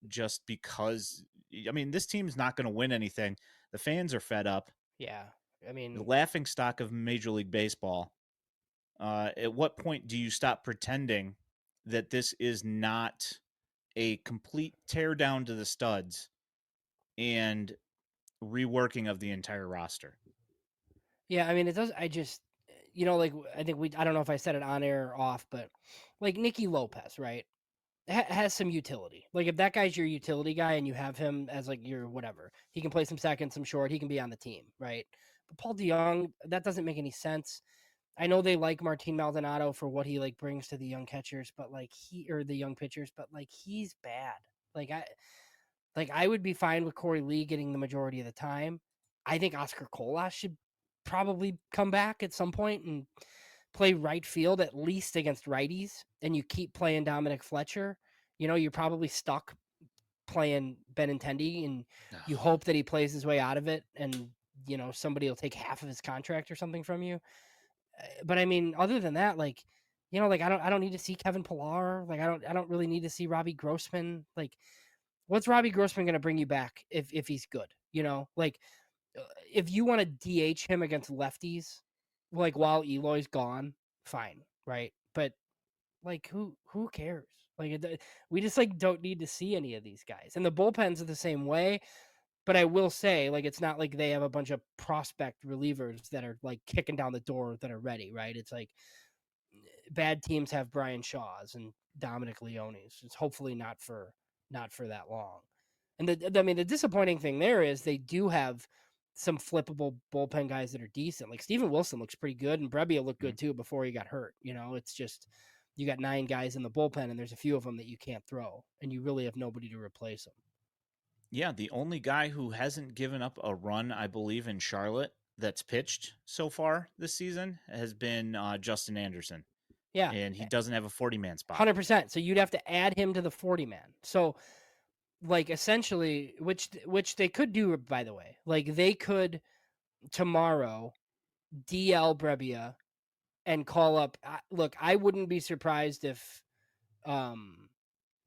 just because? I mean, this team's not going to win anything. The fans are fed up. Yeah, I mean, The laughing stock of Major League Baseball. At what point do you stop pretending that this is not a complete tear down to the studs and reworking of the entire roster? yeah, I mean, it does. I just, like, I think I don't know if I said it on air or off, but like Nicky Lopez, right? Has some utility. Like, if that guy's your utility guy and you have him as like your whatever, he can play some second, some short, he can be on the team, right? But Paul DeJong, that doesn't make any sense. I know they like Martin Maldonado for what he like brings to the young catchers, but like the young pitchers, but like he's bad. I would be fine with Corey Lee getting the majority of the time. I think Oscar Colas should probably come back at some point and play right field, at least against righties, and you keep playing Dominic Fletcher. You're probably stuck playing Benintendi, and you hope that he plays his way out of it, and somebody will take half of his contract or something from you. But I mean, other than that, like, I don't need to see Kevin Pillar. Like, I don't really need to see Robbie Grossman. Like, what's Robbie Grossman going to bring you back if he's good? Like, if you want to DH him against lefties, like while Eloy's gone, fine, right? But like, who cares? We just like don't need to see any of these guys. And the bullpens are the same way. But I will say, like, it's not like they have a bunch of prospect relievers that are like kicking down the door that are ready, right? It's like bad teams have Brian Shaws and Dominic Leone's. It's hopefully not for that long. And the disappointing thing there is they do have some flippable bullpen guys that are decent. Like Steven Wilson looks pretty good, and Brebbia looked good too before he got hurt. It's just you got 9 guys in the bullpen, and there's a few of them that you can't throw, and you really have nobody to replace them. Yeah, the only guy who hasn't given up a run, I believe, in Charlotte that's pitched so far this season has been Justin Anderson. Yeah. And he doesn't have a 40-man spot. 100%. So you'd have to add him to the 40-man. So, like, essentially, which they could do, by the way. Like, they could tomorrow DL Brebbia and call up. Look, I wouldn't be surprised if,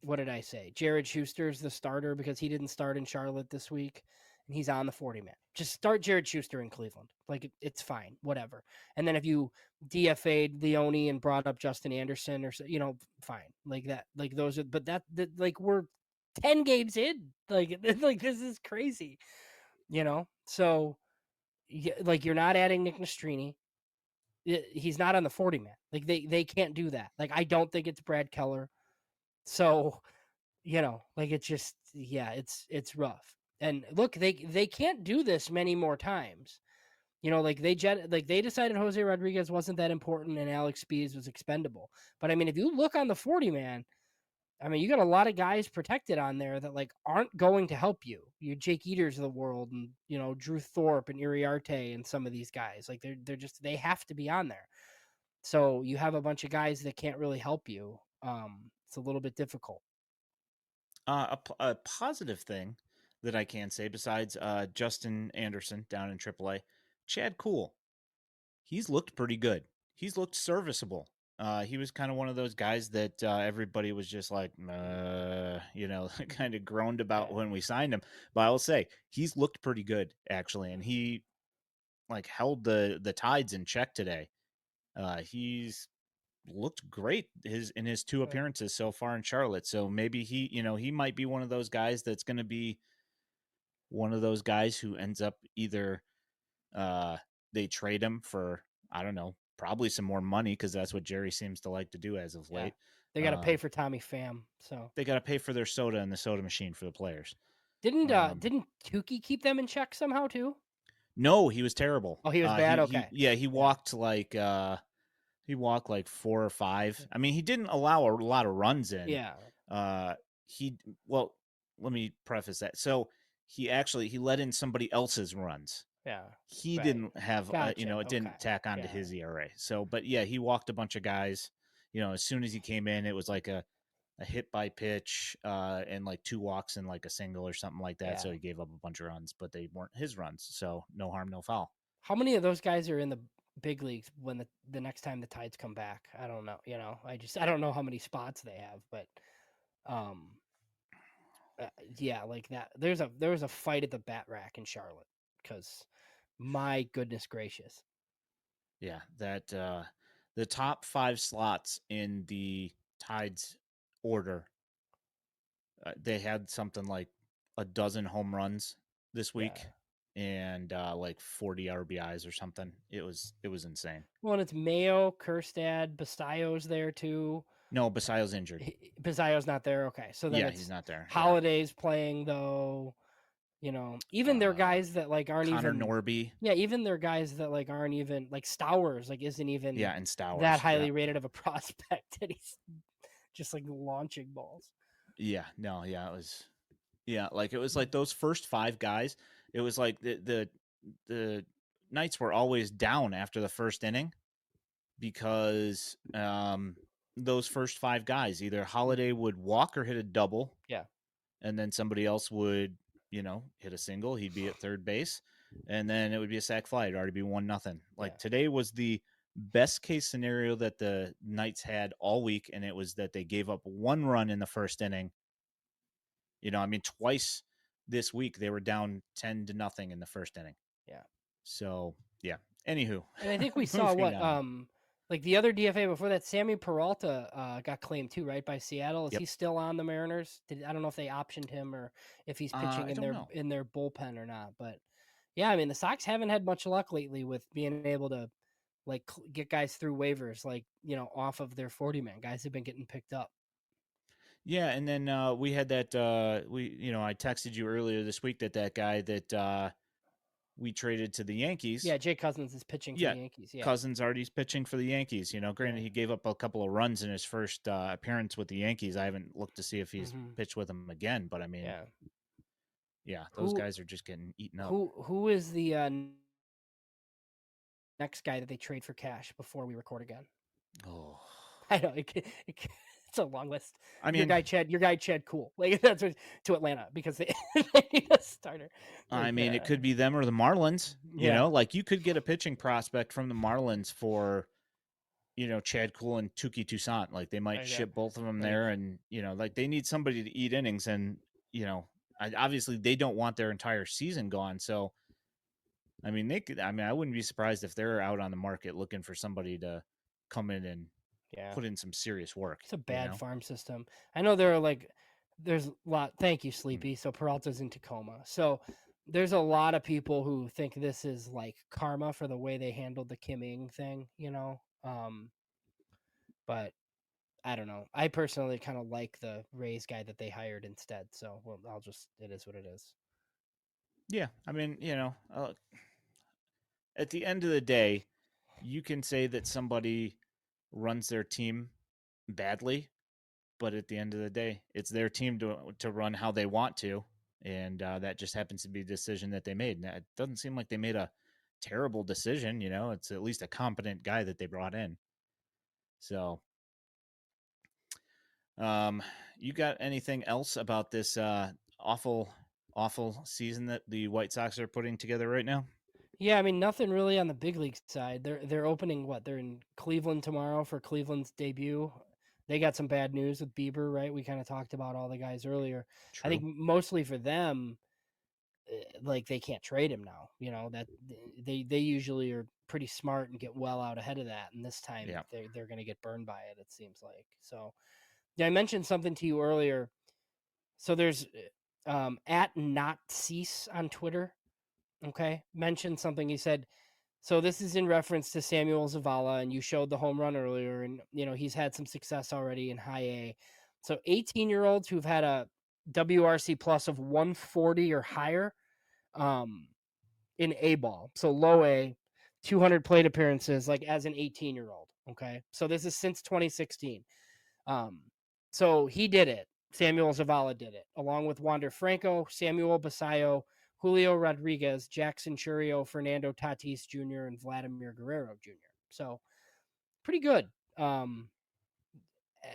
what did I say? Jared Schuster's the starter because he didn't start in Charlotte this week, and he's on the 40-man. Just start Jared Schuster in Cleveland. Like, it's fine, whatever. And then if you DFA'd Leone and brought up Justin Anderson or, fine. Like that, like those are, but that like we're 10 games in. Like this is crazy, So, like, you're not adding Nick Nastrini. He's not on the 40-man. Like they can't do that. Like, I don't think it's Brad Keller. So, like it's just, it's rough. And look, they can't do this many more times. Like they decided Jose Rodriguez wasn't that important and Alex Speas was expendable. But I mean, if you look on the 40-man, I mean, you got a lot of guys protected on there that like aren't going to help you. You Jake Eders of the world, and Drew Thorpe and Iriarte and some of these guys. Like they're just, they have to be on there. So you have a bunch of guys that can't really help you. It's a little bit difficult. A positive thing that I can say besides Justin Anderson down in AAA, Chad Kuhl. He's looked pretty good. He's looked serviceable. He was kind of one of those guys that everybody was just like, kind of groaned about when we signed him. But I will say he's looked pretty good actually, and he like held the Tides in check today. He's looked great in his 2 appearances so far in Charlotte. So maybe he might be one of those guys that's going to be one of those guys who ends up either they trade him for, I don't know, probably some more money because that's what Jerry seems to like to do as of late. They got to pay for Tommy Pham, so they got to pay for their soda and the soda machine for the players. Didn't Tukey keep them in check somehow too? No, he was terrible. Oh, he was bad. Okay, he walked like 4 or 5. I mean, he didn't allow a lot of runs in. Yeah. Let me preface that. So he let in somebody else's runs. Yeah. He didn't have, it didn't tack onto Yeah. his ERA. So, but yeah, he walked a bunch of guys. As soon as he came in, it was like a hit by pitch and like 2 walks and like a single or something like that. Yeah. So he gave up a bunch of runs, but they weren't his runs. So no harm, no foul. How many of those guys are in the big leagues when the next time the Tides come back? I don't know. I don't know how many spots they have, but yeah, like that. There was a fight at the bat rack in Charlotte because my goodness gracious. Yeah, that the top 5 slots in the Tides order, they had something like a dozen home runs this week. Yeah. And like 40 RBIs or something. It was insane. Well, and it's Mayo, Kerstad, Basayo's there too. No, Basayo's injured. Basayo's not there. Okay, so then he's not there. Holiday's playing though. Even their guys that like aren't Connor even Norby. Yeah, even their guys that like aren't even like Stowers like isn't even and Stowers that highly rated of a prospect, and he's just like launching balls. Yeah, no, yeah, it was. Yeah, like it was like those first 5 guys. It was like the Knights were always down after the first inning because those first 5 guys, either Holiday would walk or hit a double. Yeah. And then somebody else would, hit a single. He'd be at third base. And then it would be a sac fly. It'd already be 1-0. Like today was the best case scenario that the Knights had all week. And it was that they gave up 1 run in the first inning. Twice this week they were down 10-0 in the first inning. Yeah. So yeah. Anywho, and I think we saw what Like the other DFA before that, Sammy Peralta got claimed too, right, by Seattle. Is Yep. he still on the Mariners? I don't know if they optioned him or if he's pitching I don't know. in their bullpen or not. But yeah, I mean the Sox haven't had much luck lately with being able to like get guys through waivers, like off of their 40-man. Guys have been getting picked up. Yeah, and then we had that. I texted you earlier this week that guy that we traded to the Yankees. Yeah, Jake Cousins is pitching for Yeah, the Yankees. Yeah, Cousins already pitching for the Yankees. Granted yeah. he gave up a couple of runs in his first appearance with the Yankees. I haven't looked to see if he's pitched with them again, but I mean, yeah, those guys are just getting eaten up. Who is the next guy that they trade for cash before we record again? Oh, I know it's a long list. I mean, your guy Chad Cool, like that's what, to Atlanta because they need a starter. Like, I mean, it could be them or the Marlins. Yeah. Like you could get a pitching prospect from the Marlins for, Chad Cool and Tuki Toussaint. Like they might ship both of them there, and like they need somebody to eat innings, and obviously they don't want their entire season gone. So, I mean, they could. I mean, I wouldn't be surprised if they're out on the market looking for somebody to come in and put in some serious work. It's a bad farm system. I know there's a lot. Thank you, Sleepy. So Peralta's in Tacoma. So there's a lot of people who think this is like karma for the way they handled the Kim Ng thing, but I don't know. I personally kind of like the Rays guy that they hired instead. So it is what it is. Yeah, I mean, at the end of the day, you can say that somebody runs their team badly, but at the end of the day, it's their team to run how they want to, and that just happens to be a decision that they made. Now, it doesn't seem like they made a terrible decision. It's at least a competent guy that they brought in. So, you got anything else about this awful season that the White Sox are putting together right now? Yeah, I mean nothing really on the big league side. They're opening they're in Cleveland tomorrow for Cleveland's debut. They got some bad news with Bieber, right? We kind of talked about all the guys earlier. True. I think mostly for them, like they can't trade him now. That they usually are pretty smart and get well out ahead of that, and this time they're going to get burned by it. It seems like. So, yeah, I mentioned something to you earlier. So there's at not cease on Twitter. Okay, mentioned something. He said, so this is in reference to Samuel Zavala, and you showed the home run earlier, and he's had some success already in high A. So 18-year-olds who've had a WRC plus of 140 or higher in A ball, so low A, 200 plate appearances, like as an 18-year-old. Okay, so this is since 2016. So he did it. Samuel Zavala did it, along with Wander Franco, Samuel Basayo, Julio Rodriguez, Jackson Churio, Fernando Tatis Jr., and Vladimir Guerrero Jr. So pretty good. And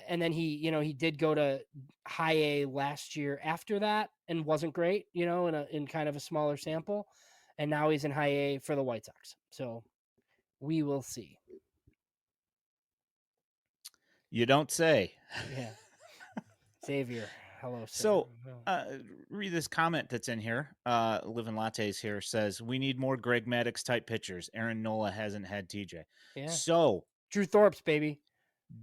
then he did go to high A last year after that and wasn't great, in kind of a smaller sample. And now he's in high A for the White Sox. So we will see. You don't say. Yeah. Xavier. Hello, sir. So, read this comment that's in here. Living Lattes here says, we need more Greg Maddux type pitchers. Aaron Nola hasn't had TJ. Yeah. So, Drew Thorpe's, baby.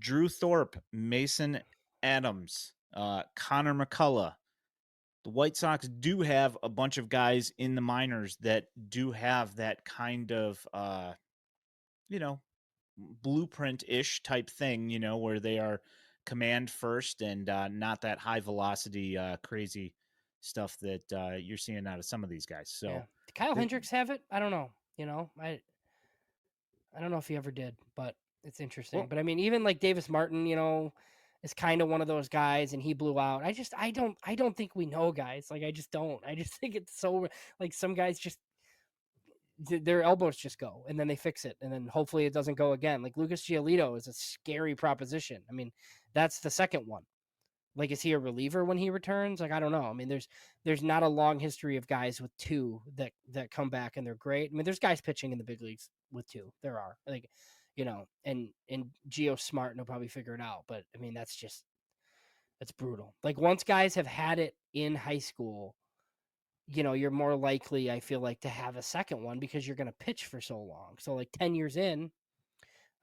Drew Thorpe, Mason Adams, Connor McCullough. The White Sox do have a bunch of guys in the minors that do have that kind of, blueprint-ish type thing, where they are command first and not that high velocity crazy stuff that you're seeing out of some of these guys. So Did Kyle Hendricks have it? I don't know. I don't know if he ever did, but it's interesting. Well, but I mean, even like Davis Martin, is kind of one of those guys, and he blew out. I don't think we know, guys. Like I just don't. I just think it's so like some guys just their elbows just go and then they fix it and then hopefully it doesn't go again. Like Lucas Giolito is a scary proposition. I mean, that's the second one. Like, is he a reliever when he returns? Like, I don't know. I mean, there's not a long history of guys with two that come back and they're great. I mean, there's guys pitching in the big leagues with two. There are, like, and Gio Smart and he'll probably figure it out. But I mean, that's brutal. Like once guys have had it in high school, you're more likely, I feel like, to have a second one because you're going to pitch for so long. So like 10 years in,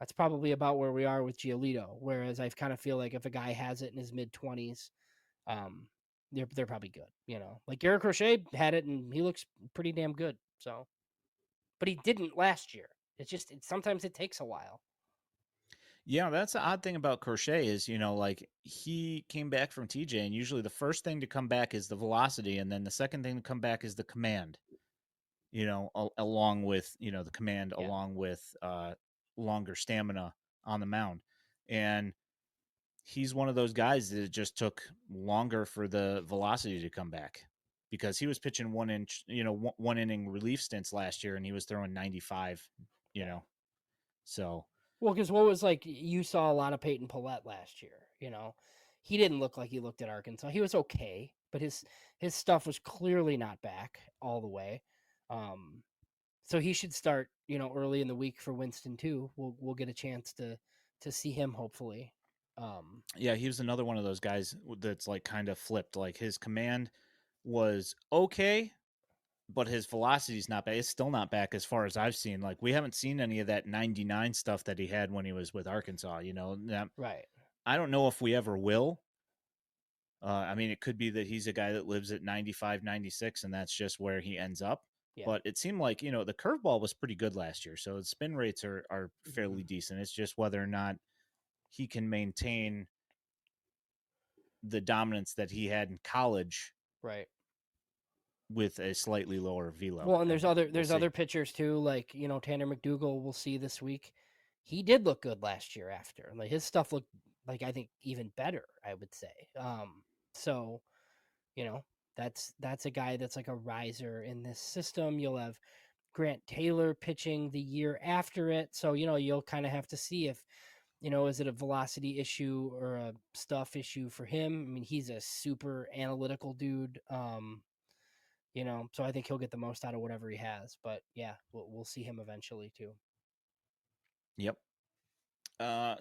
That's probably about where we are with Giolito. Whereas I kind of feel like if a guy has it in his mid-20s, they're probably good. Like Garrett Crochet had it and he looks pretty damn good. So, but he didn't last year. Sometimes it takes a while. Yeah, that's the odd thing about Crochet is, like he came back from TJ, and usually the first thing to come back is the velocity, and then the second thing to come back is the command. Along with the command, Yeah. along with longer stamina on the mound, and he's one of those guys that it just took longer for the velocity to come back because he was pitching 1 inning relief stints last year, and he was throwing 95. So. Well, because what was like, you saw a lot of Peyton Pillette last year. He didn't look like he looked at Arkansas. He was okay, but his stuff was clearly not back all the way. So he should start, early in the week for Winston too. We'll get a chance to see him hopefully. Yeah, he was another one of those guys that's like kind of flipped. Like his command was okay, but his velocity's not back. It's still not back as far as I've seen. Like we haven't seen any of that 99 stuff that he had when he was with Arkansas. Right. I don't know if we ever will. I mean, it could be that he's a guy that lives at 95, 96, and that's just where he ends up. Yeah. But it seemed like, the curveball was pretty good last year. So the spin rates are fairly decent. It's just whether or not he can maintain the dominance that he had in college. Right. With a slightly lower velo. Well, and there's other pitchers too, like Tanner McDougal. We'll see this week. He did look good last year after. Like his stuff looked like, I think, even better, I would say. So, that's a guy that's like a riser in this system. You'll have Grant Taylor pitching the year after it. So, you'll kind of have to see if, is it a velocity issue or a stuff issue for him? I mean, he's a super analytical dude. So I think he'll get the most out of whatever he has. But yeah, we'll see him eventually too. Yep.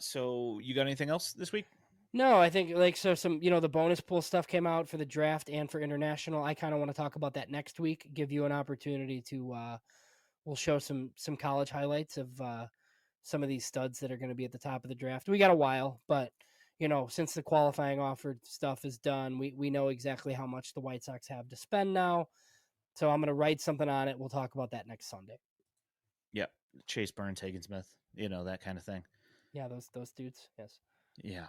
So you got anything else this week? No, I think some the bonus pool stuff came out for the draft and for international. I kind of want to talk about that next week. Give you an opportunity to we'll show some college highlights of some of these studs that are going to be at the top of the draft. We got a while, but since the qualifying offer stuff is done, we know exactly how much the White Sox have to spend now. So I'm going to write something on it. We'll talk about that next Sunday. Yep. Chase Burns, Hagen Smith, that kind of thing. Yeah, those dudes. Yes. Yeah.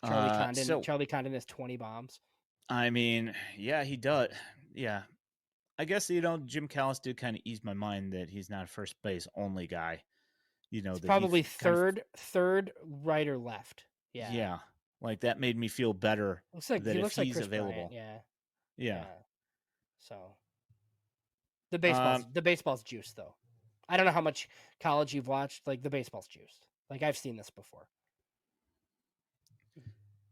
Charlie Condon has 20 bombs. I mean, yeah, he does. Yeah. I guess, Jim Callis did kind of ease my mind that he's not a first base only guy. It's probably third right or left. Yeah. Yeah. Like that made me feel better. He looks like Chris available. Bryant. Yeah. So the baseball's juiced though. I don't know how much college you've watched. Like the baseball's juiced. Like I've seen this before.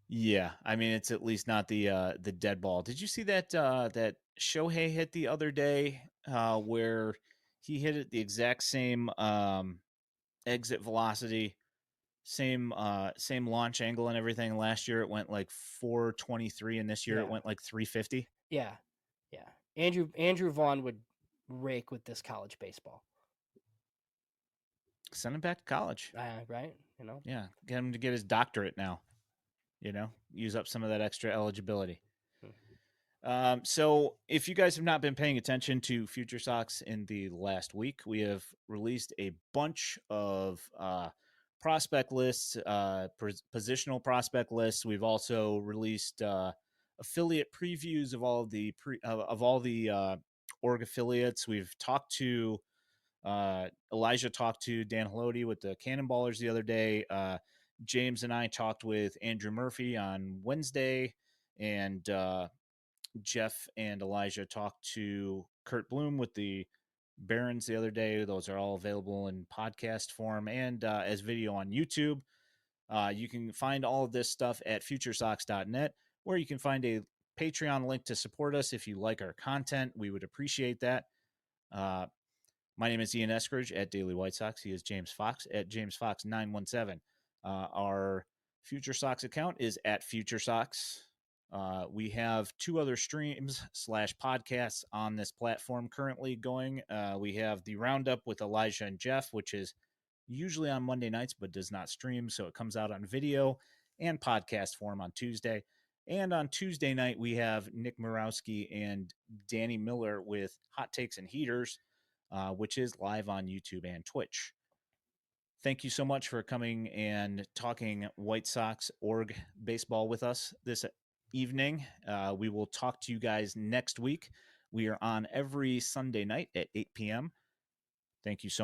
Yeah, I mean it's at least not the dead ball. Did you see that that Shohei hit the other day where he hit it the exact same exit velocity, same launch angle and everything. Last year it went like 423, and this year it went like 350. Yeah. Andrew Vaughn would rake with this college baseball. Send him back to college. Right? Yeah, get him to get his doctorate now. Use up some of that extra eligibility. So if you guys have not been paying attention to FutureSox in the last week, we have released a bunch of prospect lists, positional prospect lists. We've also released affiliate previews of all of the org affiliates. We've talked to Elijah talked to Dan Haloti with the Cannonballers the other day. James and I talked with Andrew Murphy on Wednesday, and Jeff and Elijah talked to Kurt Bloom with the Barons the other day. Those are all available in podcast form and as video on YouTube. You can find all of this stuff at futuresox.net, where you can find a Patreon link to support us if you like our content. We would appreciate that. My name is Ian Eskridge at Daily White Sox. He is James Fox at JamesFox917. Our FutureSox account is at FutureSox. We have 2 other streams / podcasts on this platform currently going. We have the Roundup with Elijah and Jeff, which is usually on Monday nights, but does not stream. So it comes out on video and podcast form on Tuesday. And on Tuesday night, we have Nick Morawski and Danny Miller with Hot Takes and Heaters, which is live on YouTube and Twitch. Thank you so much for coming and talking White Sox org baseball with us this evening. We will talk to you guys next week. We are on every Sunday night at 8 p.m. Thank you so much.